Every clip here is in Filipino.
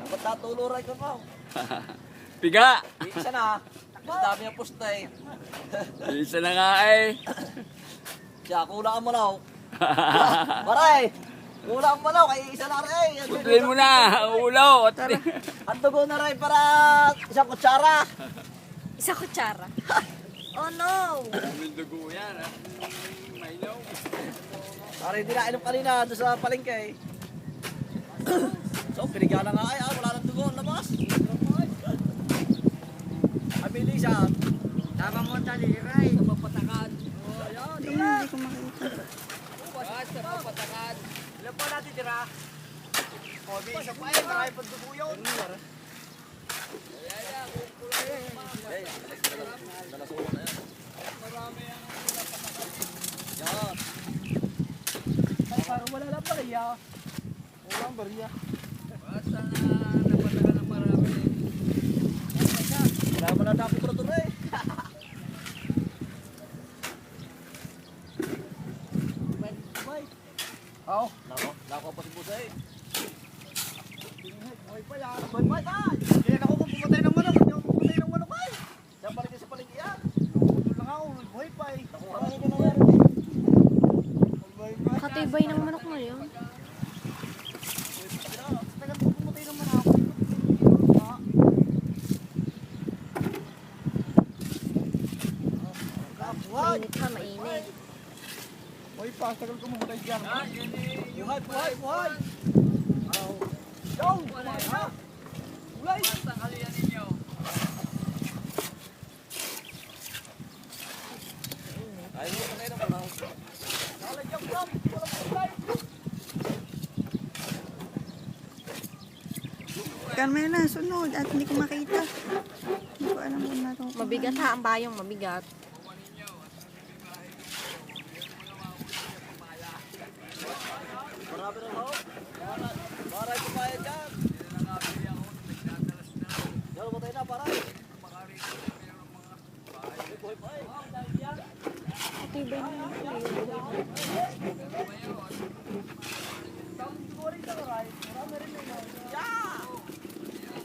Ba't natuluray ka pa? Piga! Isa na. Ang dami ang pusta eh. Isa na nga eh. Siya, kulang ang manaw. Maray! Kulang ang manaw, kaya isa na rin. Putlin mo na, ang ulo. Ang dugo na rin para isang kutsara. Isa kutsara. Oh no! May dugo yan. May ilaw. Para hindi na inom kanina doon sa palengke. So, pinigyan na nga ay, wala nang dugo, labas. Ay, bilisan. Tama mo taliray. Sa papatakad. Oh, yan. Hindi ko makita. Sa papatakad. Ilan pa natin tira? O, di isa pa eh, marami pang dugo yun. Dalasukan na yan. Marami yan. Yan. Ay, parang wala na pala, ya. Wala ang bariya. Basta na napatagal ng marami. Wala mo na dapat ko na eh. Oh, nako pa si Pusay. Buhay pa yan. Buhay pa yan. Hindi ako kung pumatay ng manok. Hindi ako pumatay ng manok ay. Diyan balik sa paligid yan. Putol lang ako. Buhay pa eh. Nakuha ka nangyari. Katibay ng manok mo yun. Tagal ko pumatay ng manok. Mainit pa, mainit. Buhay pa. Tagal ko pumatay dyan. Buhay, buhay, buhay. Yo! Buhay na! Buhay! Ang halian ninyo. Ayaw mo na ng manok. Lalagyan ko lang. Walang buhay. Carmela, sunod at hindi ko makita. Hindi ko alam kung natin. Mabigat ha, ang bayong mabigat. Marami ng hawak. Maray ko kaya dyan. Yan, matay na, paray. Buhay pa eh. Katibay ng manok mo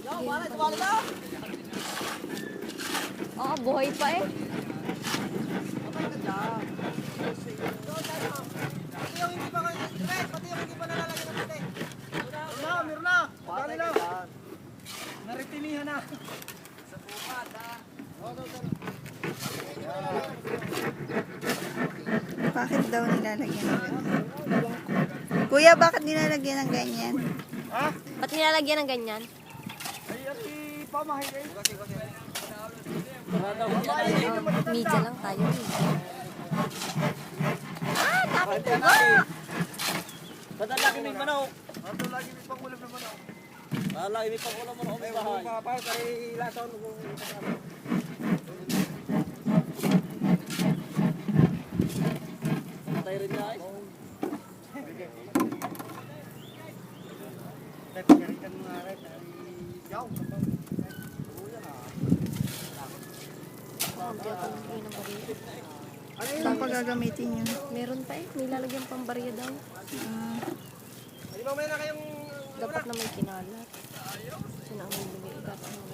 Yan, paray, tumalo na. Oo, buhay pa eh. Matay ka dyan. Pati yung hindi pa kayo, pati yung hindi pa nalalagyan ng puti. Meron na. Patay ka dyan. Naritinihan na. Sa bukat ha. Bakit daw nilalagyan ng ganyan? Kuya, bakit nilalagyan ng ganyan? Ha? Ba't nilalagyan ng ganyan? Ay, ati pamahir eh. Media lang tayo eh. Ah, tapos Hindi na. Ba't lagi may manok? Ba't lagi may pangulam na manok? Lagi may pangulam manok may bahay. Para kay lason kung kasama. Patay rin guys. Pagkaritan mo nga rin. Yaw. Hindi ako nagbigay ng bariya. Saan pa gagamitin yun? Meron pa eh, may lalagyan pang bariya daw. Di ba may na kayong Dapat na may kinalat. Sino ang bibigay? Dapat ang